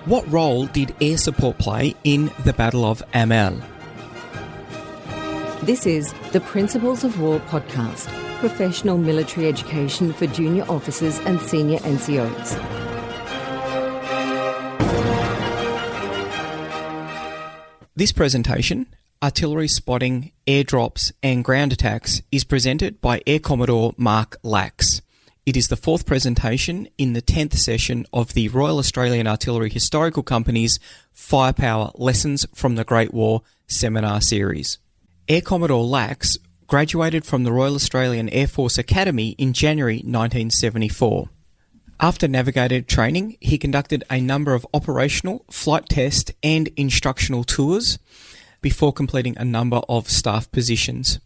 What role did air support play in the Battle of Amel? This is the Principles of War podcast, professional military education for junior officers and senior NCOs. This presentation, Artillery Spotting, Airdrops and Ground Attacks, is presented by Air Commodore Mark Lax. It is the fourth presentation in the 10th session of the Royal Australian Artillery Historical Company's Firepower Lessons from the Great War seminar series. Air Commodore Lax graduated from the Royal Australian Air Force Academy in January 1974. After navigator training, he conducted a number of operational, flight test and instructional tours before completing a number of staff positions.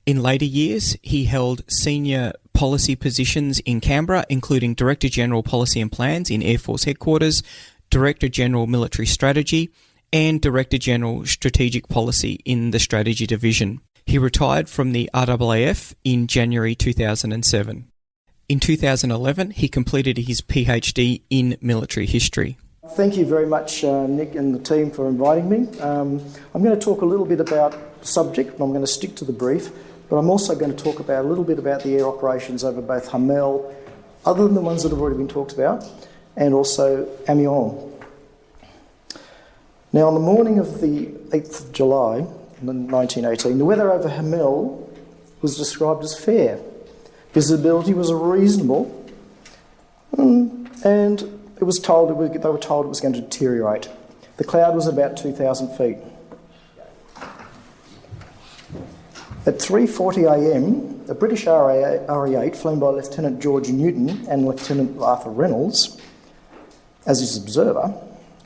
In later years, he held senior policy positions in Canberra, including Director General Policy and Plans in Air Force Headquarters, Director General Military Strategy, and Director General Strategic Policy in the Strategy Division. He retired from the RAAF in January 2007. In 2011, he completed his PhD in military history. Thank you very much, Nick and the team, for inviting me. I'm going to talk a little bit about the subject, and I'm going to stick to the brief, but I'm also going to talk about a little bit about the air operations over both Hamel, other than the ones that have already been talked about, and also Amiens. Now, on the morning of the 8th of July, 1918, the weather over Hamel was described as fair. Visibility was reasonable, and they were told it was going to deteriorate. The cloud was about 2,000 feet. At 3:40 a.m, a British RE-8 flown by Lieutenant George Newton and Lieutenant Arthur Reynolds, as his observer,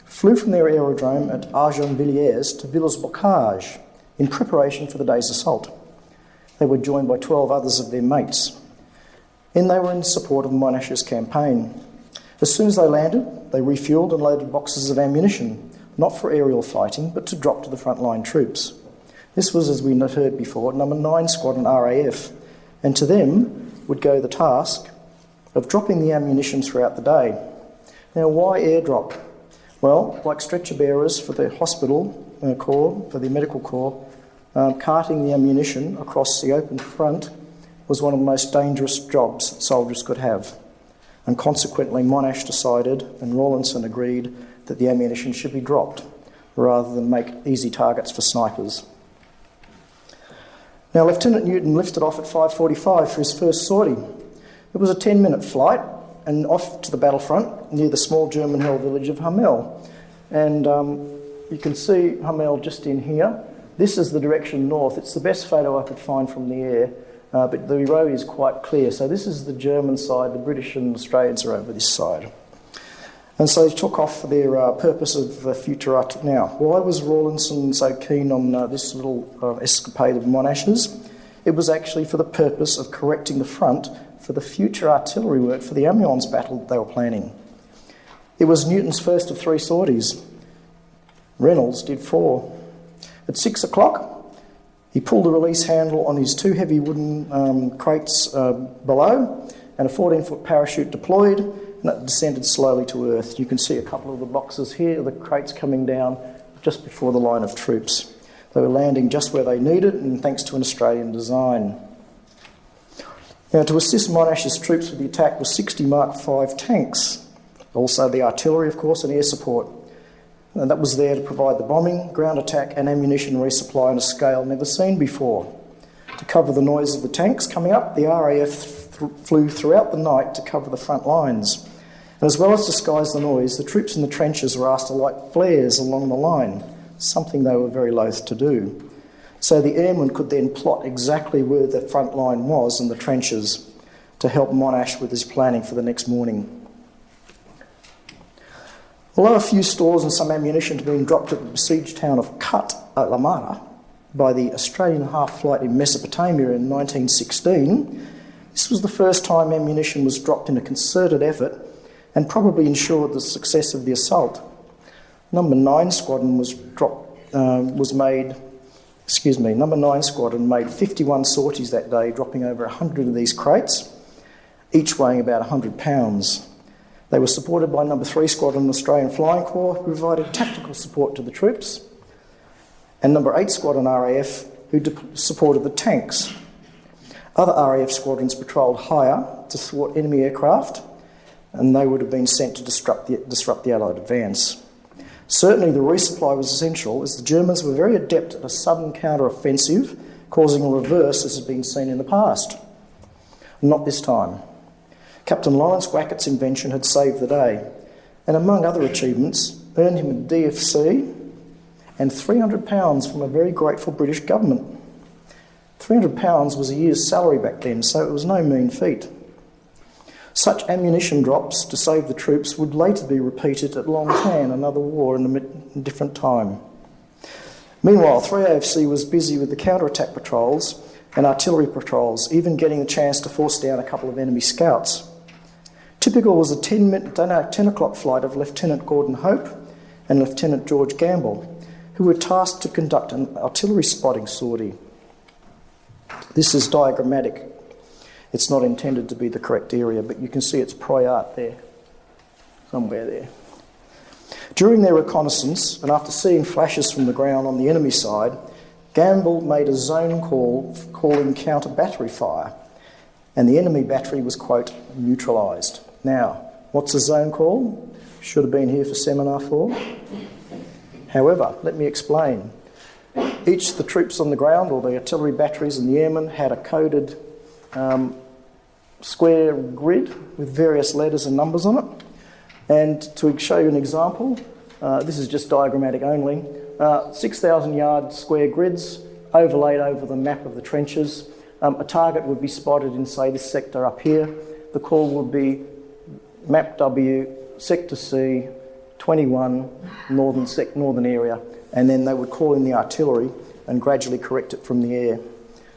flew from their aerodrome at Argenvilliers to Villers-Bocage in preparation for the day's assault. They were joined by 12 others of their mates, and they were in support of Monash's campaign. As soon as they landed, they refuelled and loaded boxes of ammunition, not for aerial fighting, but to drop to the frontline troops. This was, as we have heard before, number 9 Squadron RAF, and to them would go the task of dropping the ammunition throughout the day. Now, why airdrop? Well, like stretcher bearers for the hospital corps, for the medical corps, carting the ammunition across the open front was one of the most dangerous jobs that soldiers could have. And consequently, Monash decided, and Rawlinson agreed, that the ammunition should be dropped, rather than make easy targets for snipers. Now, Lieutenant Newton lifted off at 5:45 for his first sortie. It was a 10-minute flight, and off to the battlefront near the small German-held village of Hamel. And you can see Hamel just in here. This is the direction north. It's the best photo I could find from the air. But the road is quite clear. So this is the German side, the British and Australians are over this side. And so they took off for their purpose of future art. Now, why was Rawlinson so keen on this little escapade of Monash's? It was actually for the purpose of correcting the front for the future artillery work for the Amiens battle that they were planning. It was Newton's first of 3 sorties. Reynolds did 4. At 6 o'clock, he pulled the release handle on his 2 heavy wooden crates below, and a 14-foot parachute deployed, and it descended slowly to earth. You can see a couple of the boxes here, the crates coming down just before the line of troops. They were landing just where they needed, and thanks to an Australian design. Now, to assist Monash's troops with the attack were 60 Mark V tanks, also the artillery, of course, and air support. And that was there to provide the bombing, ground attack and ammunition resupply on a scale never seen before. To cover the noise of the tanks coming up, the RAF flew throughout the night to cover the front lines. And as well as disguise the noise, the troops in the trenches were asked to light flares along the line, something they were very loath to do. So the airmen could then plot exactly where the front line was in the trenches to help Monash with his planning for the next morning. Although a few stores and some ammunition had been dropped at the besieged town of Kut at Lamara by the Australian half flight in Mesopotamia in 1916, this was the first time ammunition was dropped in a concerted effort and probably ensured the success of the assault. Number 9 Squadron Number 9 Squadron made 51 sorties that day, dropping over 100 of these crates, each weighing about 100 pounds. They were supported by No. 3 Squadron Australian Flying Corps, who provided tactical support to the troops, and No. 8 Squadron RAF, who supported the tanks. Other RAF squadrons patrolled higher to thwart enemy aircraft, and they would have been sent to disrupt the Allied advance. Certainly the resupply was essential, as the Germans were very adept at a sudden counter-offensive, causing a reverse as has been seen in the past. Not this time. Captain Lawrence Wackett's invention had saved the day, and among other achievements, earned him a DFC and £300 from a very grateful British government. £300 was a year's salary back then, so it was no mean feat. Such ammunition drops to save the troops would later be repeated at Long Tan, another war in a different time. Meanwhile, 3AFC was busy with the counter-attack patrols and artillery patrols, even getting the chance to force down a couple of enemy scouts. Typical was a 10 o'clock flight of Lieutenant Gordon Hope and Lieutenant George Gamble, who were tasked to conduct an artillery spotting sortie. This is diagrammatic. It's not intended to be the correct area, but you can see it's Proyart there, somewhere there. During their reconnaissance, and after seeing flashes from the ground on the enemy side, Gamble made a zone call calling counter-battery fire, and the enemy battery was, quote, neutralised. Now, what's a zone call? Should have been here for Seminar 4. However, let me explain. Each of the troops on the ground, or the artillery batteries and the airmen, had a coded square grid with various letters and numbers on it. And to show you an example, this is just diagrammatic only, 6,000 yard square grids overlaid over the map of the trenches. A target would be spotted in, say, this sector up here. The call would be Map W, Sector C, 21, northern area, and then they would call in the artillery and gradually correct it from the air.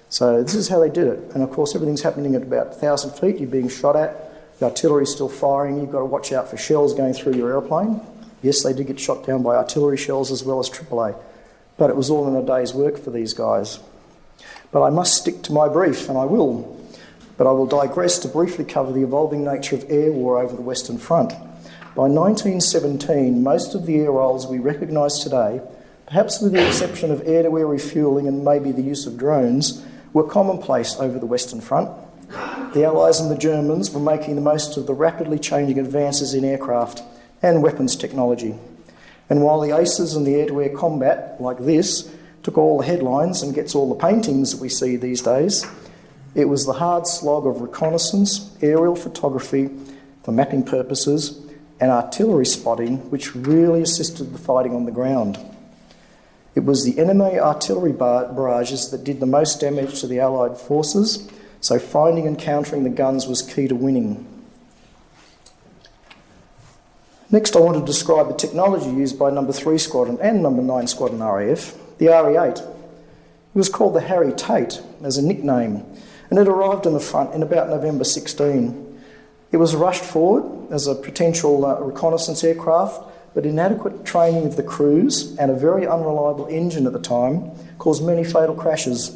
So this is how they did it. And of course, everything's happening at about 1,000 feet. You're being shot at. The artillery's still firing. You've got to watch out for shells going through your aeroplane. Yes, they did get shot down by artillery shells as well as AAA. But it was all in a day's work for these guys. But I must stick to my brief, and I will. But I will digress to briefly cover the evolving nature of air war over the Western Front. By 1917, most of the air roles we recognise today, perhaps with the exception of air-to-air refuelling and maybe the use of drones, were commonplace over the Western Front. The Allies and the Germans were making the most of the rapidly changing advances in aircraft and weapons technology. And while the aces and the air-to-air combat, like this, took all the headlines and gets all the paintings that we see these days, it was the hard slog of reconnaissance, aerial photography for mapping purposes, and artillery spotting which really assisted the fighting on the ground. It was the enemy artillery barrages that did the most damage to the Allied forces, so finding and countering the guns was key to winning. Next, I want to describe the technology used by No. 3 Squadron and No. 9 Squadron RAF, the RE-8. It was called the Harry Tate as a nickname, and it arrived on the front in about November 16. It was rushed forward as a potential reconnaissance aircraft, but inadequate training of the crews and a very unreliable engine at the time caused many fatal crashes.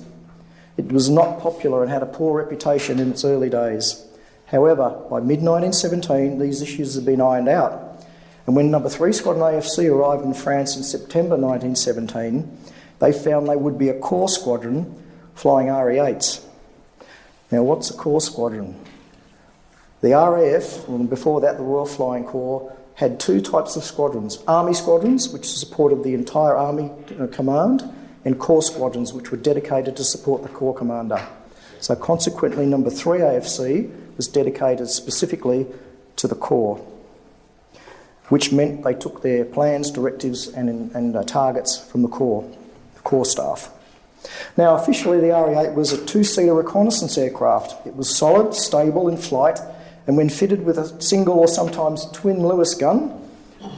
It was not popular and had a poor reputation in its early days. However, by mid-1917, these issues had been ironed out, and when No. 3 Squadron AFC arrived in France in September 1917, they found they would be a core squadron flying RE-8s. Now, what's a core squadron? The RAF, and before that the Royal Flying Corps, had two types of squadrons. Army squadrons, which supported the entire Army command, and Corps squadrons, which were dedicated to support the Corps commander. So consequently, No. 3 AFC was dedicated specifically to the Corps, which meant they took their plans, directives and targets from the Corps staff. Now, officially the RE-8 was a two-seater reconnaissance aircraft. It was solid, stable in flight, and when fitted with a single or sometimes twin Lewis gun,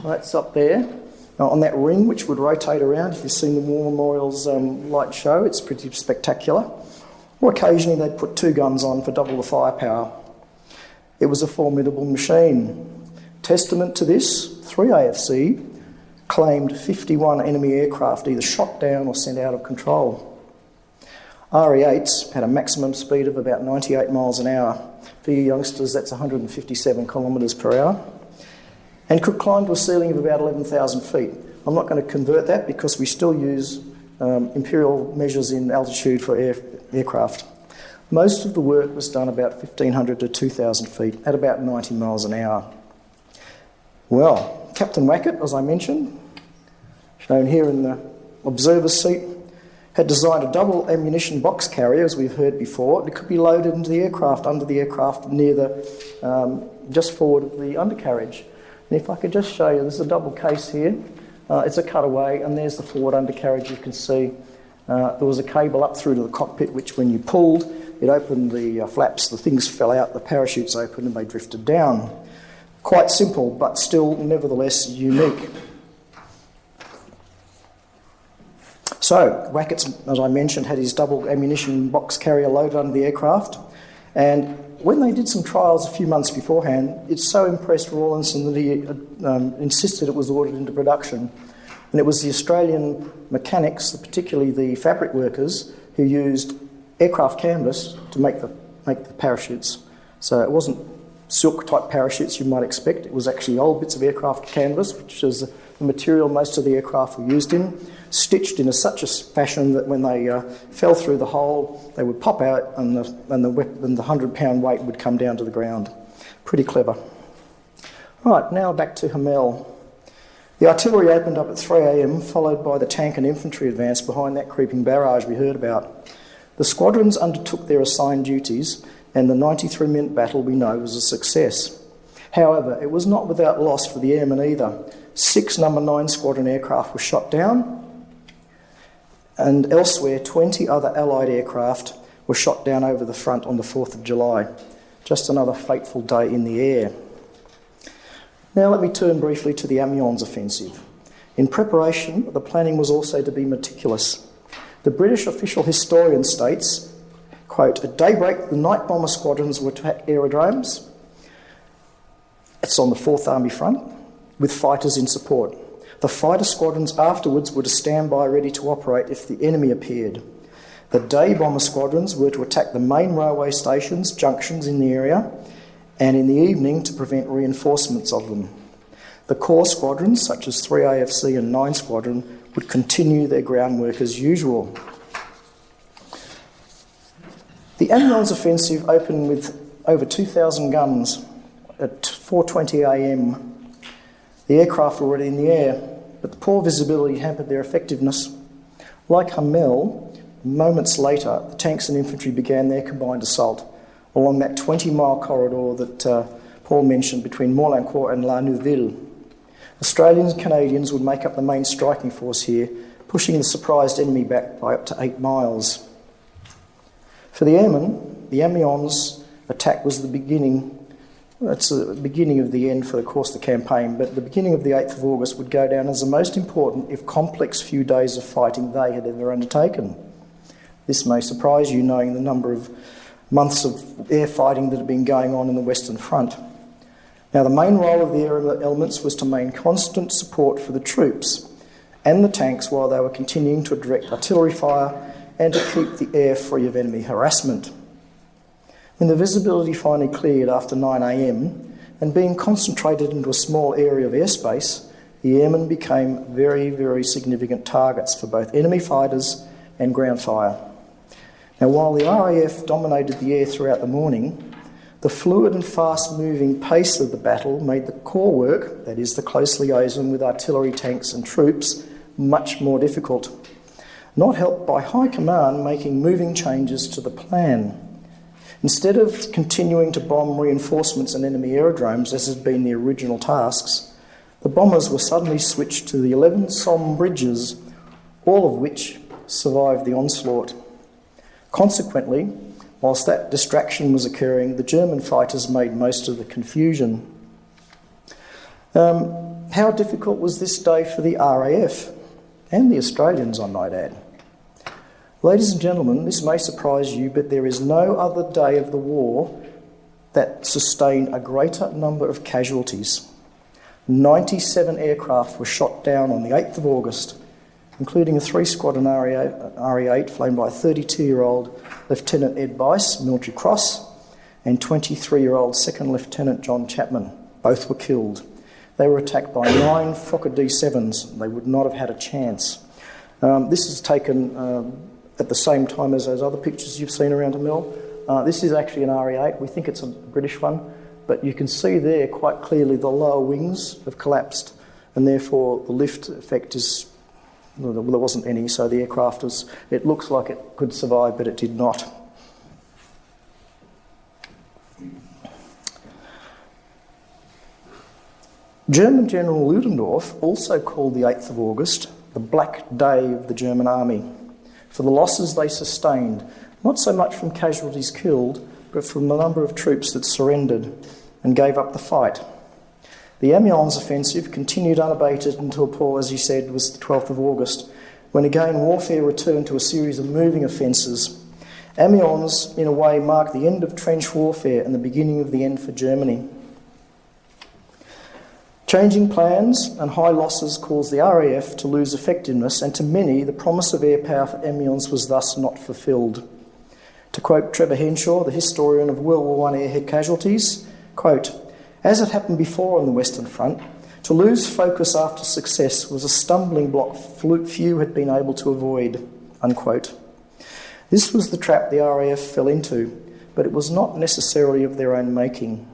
that's up there, on that ring which would rotate around. If you've seen the War Memorial's light show, it's pretty spectacular. Or occasionally they'd put two guns on for double the firepower. It was a formidable machine. Testament to this, 3 AFC claimed 51 enemy aircraft either shot down or sent out of control. RE-8s had a maximum speed of about 98 miles an hour. For you youngsters, that's 157 kilometres per hour. and could climb to a ceiling of about 11,000 feet. I'm not going to convert that because we still use imperial measures in altitude for aircraft. Most of the work was done about 1,500 to 2,000 feet at about 90 miles an hour. Well, Captain Wackett, as I mentioned, shown here in the observer's seat, had designed a double ammunition box carrier, as we've heard before. It could be loaded into the aircraft, under the aircraft, near the, just forward of the undercarriage. And if I could just show you, there's a double case here. It's a cutaway, and there's the forward undercarriage. You can see there was a cable up through to the cockpit, which when you pulled, it opened the flaps, the things fell out, the parachutes opened, and they drifted down. Quite simple, but still, nevertheless, unique. So, Wackett's, as I mentioned, had his double ammunition box carrier loaded under the aircraft, and when they did some trials a few months beforehand, it so impressed Rawlinson that he insisted it was ordered into production. And it was the Australian mechanics, particularly the fabric workers, who used aircraft canvas to make the parachutes. So it wasn't silk-type parachutes you might expect. It was actually old bits of aircraft canvas, which is the material most of the aircraft were used in, stitched in such a fashion that when they fell through the hole, they would pop out and the 100-pound weight would come down to the ground. Pretty clever. Right, now back to Hamel. The artillery opened up at 3 a.m, followed by the tank and infantry advance behind that creeping barrage we heard about. The squadrons undertook their assigned duties, and the 93-minute battle we know was a success. However, it was not without loss for the airmen either. 6 No. 9 Squadron aircraft were shot down, and elsewhere 20 other Allied aircraft were shot down over the front on the 4th of July. Just another fateful day in the air. Now let me turn briefly to the Amiens offensive. In preparation, the planning was also to be meticulous. The British official historian states, quote, "At daybreak, the night bomber squadrons would attack aerodromes." It's on the 4th Army front, with fighters in support. The fighter squadrons afterwards were to stand by ready to operate if the enemy appeared. The day bomber squadrons were to attack the main railway stations, junctions in the area, and in the evening to prevent reinforcements of them. The corps squadrons, such as 3 AFC and 9 Squadron, would continue their groundwork as usual. The Amiens offensive opened with over 2,000 guns at 4:20 a.m. The aircraft were already in the air, but the poor visibility hampered their effectiveness. Like Hamel, moments later, the tanks and infantry began their combined assault along that 20-mile corridor that Paul mentioned between Morlancourt and La Neuville. Australians and Canadians would make up the main striking force here, pushing the surprised enemy back by up to 8 miles. For the airmen, the Amiens attack was the beginning. It's the beginning of the end for, of course, the campaign, but the beginning of the 8th of August would go down as the most important, if complex, few days of fighting they had ever undertaken. This may surprise you, knowing the number of months of air fighting that had been going on in the Western Front. Now, the main role of the air elements was to maintain constant support for the troops and the tanks while they were continuing to direct artillery fire and to keep the air free of enemy harassment. When the visibility finally cleared after 9 a.m, and being concentrated into a small area of airspace, the airmen became very, very significant targets for both enemy fighters and ground fire. Now, while the RAF dominated the air throughout the morning, the fluid and fast-moving pace of the battle made the core work, that is, the close liaison with artillery, tanks and troops, much more difficult, not helped by High Command making moving changes to the plan. Instead of continuing to bomb reinforcements and enemy aerodromes, as had been the original tasks, the bombers were suddenly switched to the 11 Somme bridges, all of which survived the onslaught. Consequently, whilst that distraction was occurring, the German fighters made most of the confusion. How difficult was this day for the RAF and the Australians, I might add? Ladies and gentlemen, this may surprise you, but there is no other day of the war that sustained a greater number of casualties. 97 aircraft were shot down on the 8th of August, including a 3-Squadron RE-8 flown by 32-year-old Lieutenant Ed Bice, Military Cross, and 23-year-old 2nd Lieutenant John Chapman. Both were killed. They were attacked by 9 Fokker D7s. They would not have had a chance. This is taken at the same time as those other pictures you've seen around the mill. This is actually an RE8. We think it's a British one, but you can see there quite clearly the lower wings have collapsed, and therefore the lift effect is, well, there wasn't any, so the aircraft it looks like it could survive, but it did not. German General Ludendorff also called the 8th of August the Black Day of the German Army for the losses they sustained, not so much from casualties killed, but from the number of troops that surrendered and gave up the fight. The Amiens offensive continued unabated until, Paul, as you said, was the 12th of August, when again warfare returned to a series of moving offences. Amiens, in a way, marked the end of trench warfare and the beginning of the end for Germany. Changing plans and high losses caused the RAF to lose effectiveness, and to many, the promise of air power for Amiens was thus not fulfilled. To quote Trevor Henshaw, the historian of World War I airhead casualties, quote, "As it happened before on the Western Front, to lose focus after success was a stumbling block few had been able to avoid," unquote. This was the trap the RAF fell into, but it was not necessarily of their own making.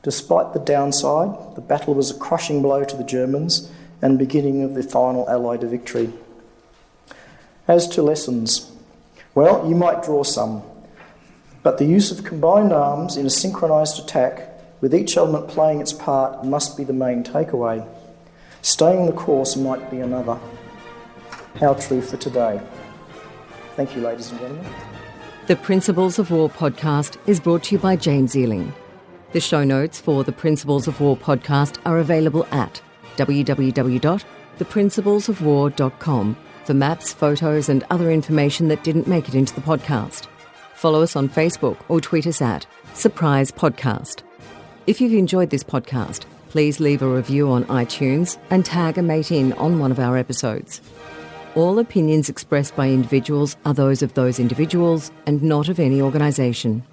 Despite the downside, the battle was a crushing blow to the Germans and beginning of the final Allied victory. As to lessons, well, you might draw some, but the use of combined arms in a synchronised attack, with each element playing its part, must be the main takeaway. Staying the course might be another. How true for today. Thank you, ladies and gentlemen. The Principles of War podcast is brought to you by James Ealing. The show notes for the Principles of War podcast are available at www.theprinciplesofwar.com for maps, photos and other information that didn't make it into the podcast. Follow us on Facebook or tweet us at Surprise Podcast. If you've enjoyed this podcast, please leave a review on iTunes and tag a mate in on one of our episodes. All opinions expressed by individuals are those of those individuals and not of any organisation.